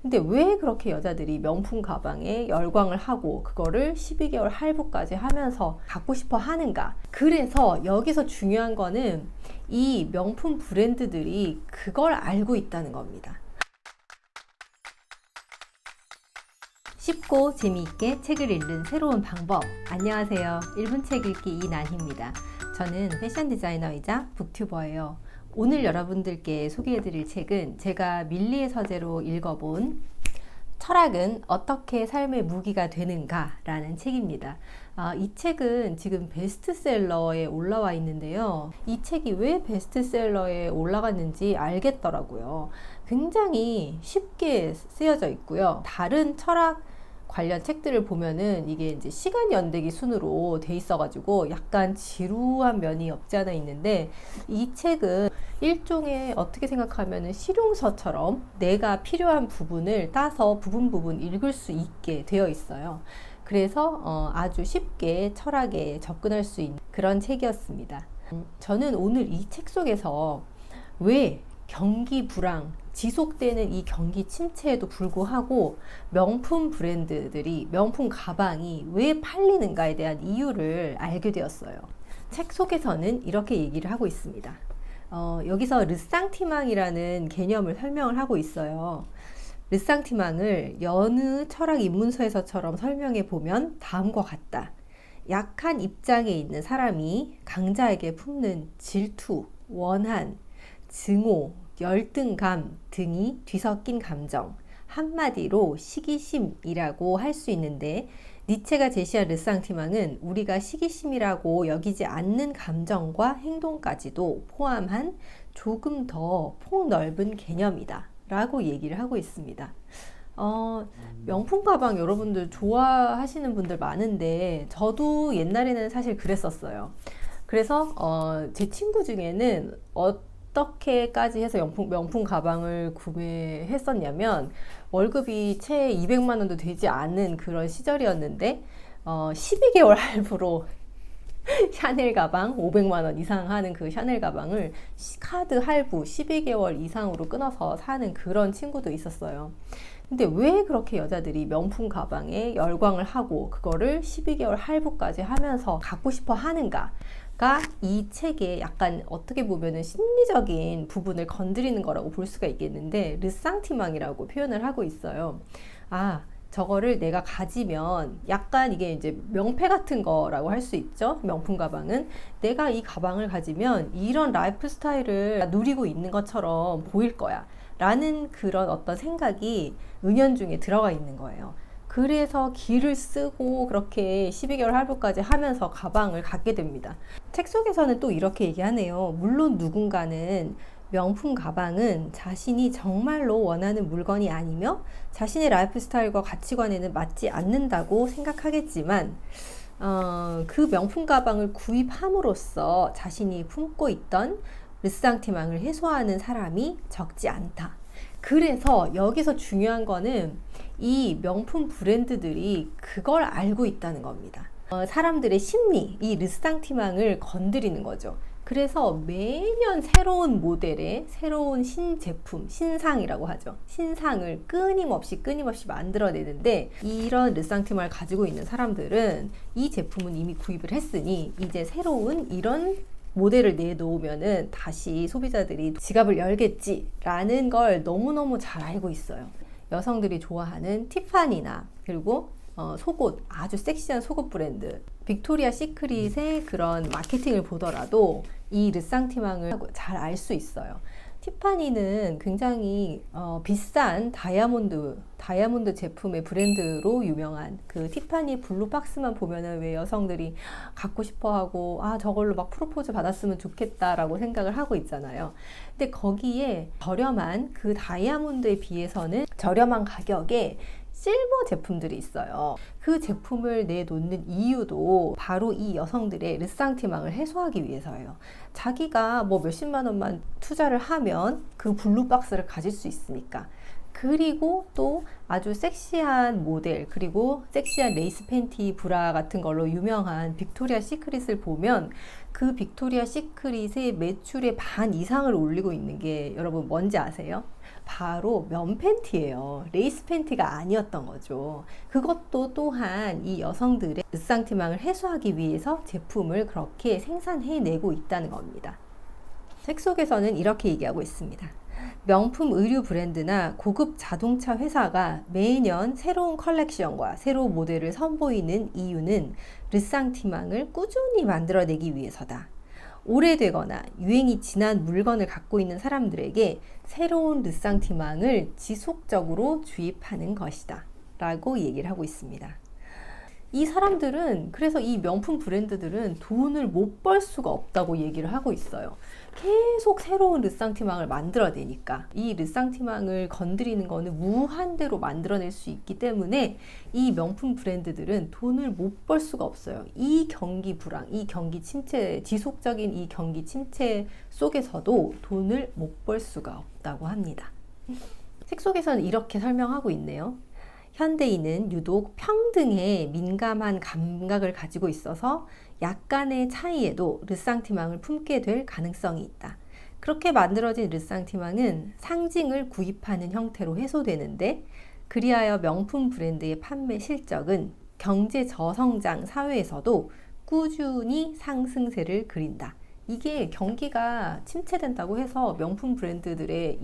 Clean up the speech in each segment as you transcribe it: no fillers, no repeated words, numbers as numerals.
근데 왜 그렇게 여자들이 명품 가방에 열광을 하고 그거를 12개월 할부까지 하면서 갖고 싶어 하는가? 그래서 여기서 중요한 거는 이 명품 브랜드들이 그걸 알고 있다는 겁니다. 쉽고 재미있게 책을 읽는 새로운 방법. 안녕하세요. 1분 책 읽기 이난희입니다. 저는 패션 디자이너이자 북튜버예요. 오늘 여러분들께 소개해드릴 책은 제가 밀리의 서재로 읽어본 철학은 어떻게 삶의 무기가 되는가 라는 책입니다. 이 책은 지금 베스트셀러에 올라와 있는데요. 이 책이 왜 베스트셀러에 올라갔는지 알겠더라고요. 굉장히 쉽게 쓰여져 있고요. 다른 철학 관련 책들을 보면은 이게 이제 시간 연대기 순으로 돼 있어가지고 약간 지루한 면이 없지 않아 있는데, 이 책은 일종의 어떻게 생각하면은 실용서처럼 내가 필요한 부분을 따서 부분 읽을 수 있게 되어 있어요. 그래서 아주 쉽게 철학에 접근할 수 있는 그런 책이었습니다. 저는 오늘 이 책 속에서 왜 경기 불황, 지속되는 이 경기 침체에도 불구하고 명품 브랜드들이, 명품 가방이 왜 팔리는가에 대한 이유를 알게 되었어요. 책 속에서는 이렇게 얘기를 하고 있습니다. 여기서 르상티망이라는 개념을 설명을 하고 있어요. 르상티망을 여느 철학 입문서에서처럼 설명해 보면 다음과 같다. 약한 입장에 있는 사람이 강자에게 품는 질투, 원한, 증오, 열등감 등이 뒤섞인 감정, 한마디로 시기심이라고 할 수 있는데, 니체가 제시한 르상티망은 우리가 시기심이라고 여기지 않는 감정과 행동까지도 포함한 조금 더 폭넓은 개념이다 라고 얘기를 하고 있습니다. 명품 가방 여러분들 좋아하시는 분들 많은데 저도 옛날에는 사실 그랬었어요. 그래서 제 친구 중에는 어떻게까지 해서 명품 가방을 구매했었냐면, 월급이 채 200만 원도 되지 않은 그런 시절이었는데 12개월 할부로 샤넬 가방 500만 원 이상 하는 그 샤넬 가방을 카드 할부 12개월 이상으로 끊어서 사는 그런 친구도 있었어요. 근데 왜 그렇게 여자들이 명품 가방에 열광을 하고 그거를 12개월 할부까지 하면서 갖고 싶어 하는가? 가 이 책의 약간 어떻게 보면은 심리적인 부분을 건드리는 거라고 볼 수가 있겠는데, 르상티망이라고 표현을 하고 있어요. 저거를 내가 가지면 약간 이게 이제 명패 같은 거라고 할 수 있죠. 명품 가방은 내가 이 가방을 가지면 이런 라이프 스타일을 누리고 있는 것처럼 보일 거야 라는 그런 어떤 생각이 은연중에 들어가 있는 거예요. 그래서 기를 쓰고 그렇게 12개월 할부까지 하면서 가방을 갖게 됩니다. 책 속에서는 또 이렇게 얘기하네요. 물론 누군가는 명품 가방은 자신이 정말로 원하는 물건이 아니며 자신의 라이프 스타일과 가치관에는 맞지 않는다고 생각하겠지만, 그 명품 가방을 구입함으로써 자신이 품고 있던 르상티망을 해소하는 사람이 적지 않다. 그래서 여기서 중요한 거는 이 명품 브랜드들이 그걸 알고 있다는 겁니다. 사람들의 심리, 이 르상티망을 건드리는 거죠. 그래서 매년 새로운 모델의 새로운 신제품, 신상이라고 하죠. 신상을 끊임없이 만들어내는데, 이런 르상티망을 가지고 있는 사람들은 이 제품은 이미 구입을 했으니 이제 새로운 이런 모델을 내놓으면은 다시 소비자들이 지갑을 열겠지라는 걸 너무너무 잘 알고 있어요. 여성들이 좋아하는 티파니나, 그리고 속옷, 아주 섹시한 속옷 브랜드 빅토리아 시크릿의 그런 마케팅을 보더라도 이 르상티망을 잘 알 수 있어요. 티파니는 굉장히 비싼 다이아몬드 제품의 브랜드로 유명한 그 티파니 블루 박스만 보면은 왜 여성들이 갖고 싶어 하고 저걸로 막 프로포즈 받았으면 좋겠다라고 생각을 하고 있잖아요. 근데 거기에 저렴한 그 다이아몬드에 비해서는 저렴한 가격에 실버 제품들이 있어요. 그 제품을 내놓는 이유도 바로 이 여성들의 르상티망을 해소하기 위해서예요. 자기가 뭐 몇십만 원만 투자를 하면 그 블루박스를 가질 수 있으니까. 그리고 또 아주 섹시한 모델, 그리고 섹시한 레이스 팬티 브라 같은 걸로 유명한 빅토리아 시크릿을 보면 그 빅토리아 시크릿의 매출의 반 이상을 올리고 있는 게 여러분 뭔지 아세요? 바로 면 팬티예요. 레이스 팬티가 아니었던 거죠. 그것도 또한 이 여성들의 으쌍티망을 해소하기 위해서 제품을 그렇게 생산해내고 있다는 겁니다. 책 속에서는 이렇게 얘기하고 있습니다. 명품 의류 브랜드나 고급 자동차 회사가 매년 새로운 컬렉션과 새로운 모델을 선보이는 이유는 르쌍티망을 꾸준히 만들어내기 위해서다. 오래되거나 유행이 지난 물건을 갖고 있는 사람들에게 새로운 르쌍티망을 지속적으로 주입하는 것이다 라고 얘기를 하고 있습니다. 이 사람들은, 그래서 이 명품 브랜드들은 돈을 못 벌 수가 없다고 얘기를 하고 있어요. 계속 새로운 르쌍티망을 만들어내니까 이 르쌍티망을 건드리는 거는 무한대로 만들어낼 수 있기 때문에 이 명품 브랜드들은 돈을 못 벌 수가 없어요. 이 경기 불황, 이 경기 침체, 지속적인 이 경기 침체 속에서도 돈을 못 벌 수가 없다고 합니다. 책 속에서는 이렇게 설명하고 있네요. 현대인은 유독 평등에 민감한 감각을 가지고 있어서 약간의 차이에도 르쌍티망을 품게 될 가능성이 있다. 그렇게 만들어진 르쌍티망은 상징을 구입하는 형태로 해소되는데, 그리하여 명품 브랜드의 판매 실적은 경제 저성장 사회에서도 꾸준히 상승세를 그린다. 이게 경기가 침체된다고 해서 명품 브랜드들의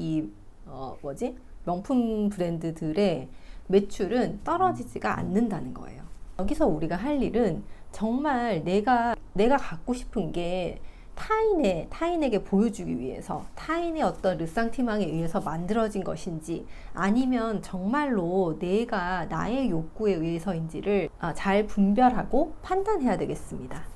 명품 브랜드들의 매출은 떨어지지가 않는다는 거예요. 여기서 우리가 할 일은 정말 내가 갖고 싶은 게 타인에게 보여주기 위해서, 타인의 어떤 르쌍티망에 의해서 만들어진 것인지 아니면 정말로 내가 나의 욕구에 의해서인지를 잘 분별하고 판단해야 되겠습니다.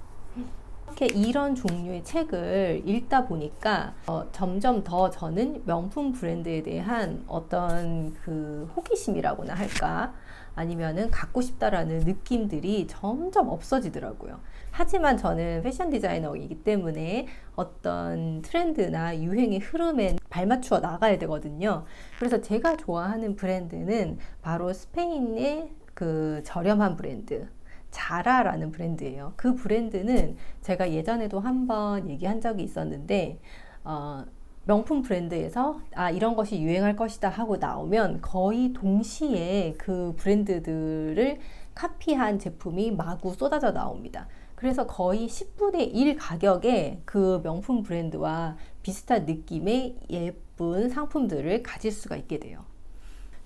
이렇게 이런 종류의 책을 읽다 보니까 점점 더 저는 명품 브랜드에 대한 어떤 그 호기심이라고나 할까, 아니면은 갖고 싶다라는 느낌들이 점점 없어지더라고요. 하지만 저는 패션 디자이너이기 때문에 어떤 트렌드나 유행의 흐름에 발맞추어 나가야 되거든요. 그래서 제가 좋아하는 브랜드는 바로 스페인의 그 저렴한 브랜드, 자라라는 브랜드예요. 그 브랜드는 제가 예전에도 한번 얘기한 적이 있었는데, 명품 브랜드에서 이런 것이 유행할 것이다 하고 나오면 거의 동시에 그 브랜드들을 카피한 제품이 마구 쏟아져 나옵니다. 그래서 거의 10분의 1 가격에 그 명품 브랜드와 비슷한 느낌의 예쁜 상품들을 가질 수가 있게 돼요.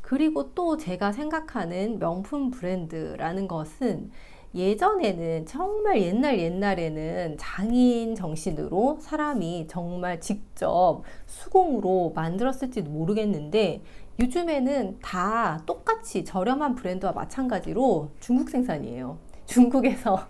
그리고 또 제가 생각하는 명품 브랜드라는 것은, 예전에는 정말 옛날에는 장인 정신으로 사람이 정말 직접 수공으로 만들었을지도 모르겠는데, 요즘에는 다 똑같이 저렴한 브랜드와 마찬가지로 중국 생산이에요. 중국에서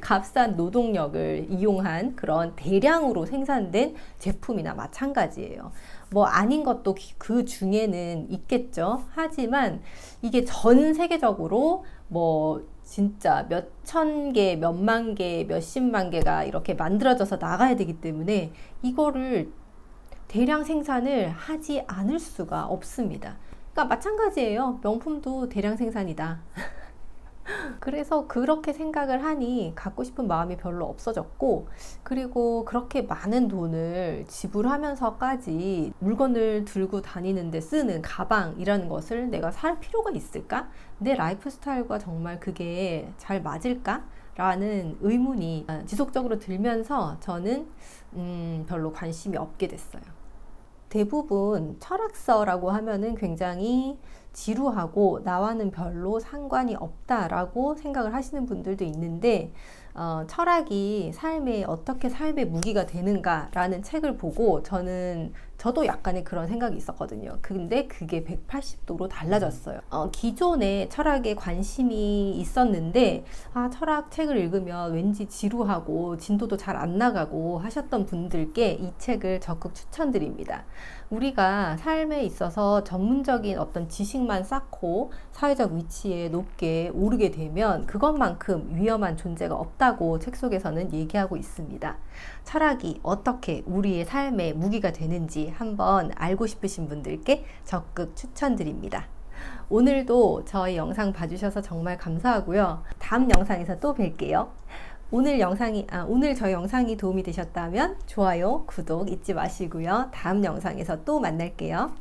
값싼 노동력을 이용한 그런 대량으로 생산된 제품이나 마찬가지예요. 뭐 아닌 것도 그 중에는 있겠죠. 하지만 이게 전 세계적으로 뭐 진짜 몇천 개, 몇만 개, 몇십만 개가 이렇게 만들어져서 나가야 되기 때문에 이거를 대량 생산을 하지 않을 수가 없습니다. 그러니까 마찬가지예요. 명품도 대량 생산이다. 그래서 그렇게 생각을 하니 갖고 싶은 마음이 별로 없어졌고, 그리고 그렇게 많은 돈을 지불하면서까지 물건을 들고 다니는데 쓰는 가방이라는 것을 내가 살 필요가 있을까? 내 라이프 스타일과 정말 그게 잘 맞을까? 라는 의문이 지속적으로 들면서 저는 별로 관심이 없게 됐어요. 대부분 철학서라고 하면은 굉장히 지루하고 나와는 별로 상관이 없다라고 생각을 하시는 분들도 있는데, 철학이 삶에 어떻게 삶의 무기가 되는가라는 책을 보고 저도 약간의 그런 생각이 있었거든요. 근데 그게 180도로 달라졌어요. 기존에 철학에 관심이 있었는데, 철학 책을 읽으면 왠지 지루하고 진도도 잘 안 나가고 하셨던 분들께 이 책을 적극 추천드립니다. 우리가 삶에 있어서 전문적인 어떤 지식만 쌓고 사회적 위치에 높게 오르게 되면 그것만큼 위험한 존재가 없다 없다고 책 속에서는 얘기하고 있습니다. 철학이 어떻게 우리의 삶의 무기가 되는지 한번 알고 싶으신 분들께 적극 추천드립니다. 오늘도 저희 영상 봐주셔서 정말 감사하고요. 다음 영상에서 또 뵐게요. 오늘 저희 영상이 도움이 되셨다면 좋아요, 구독 잊지 마시고요. 다음 영상에서 또 만날게요.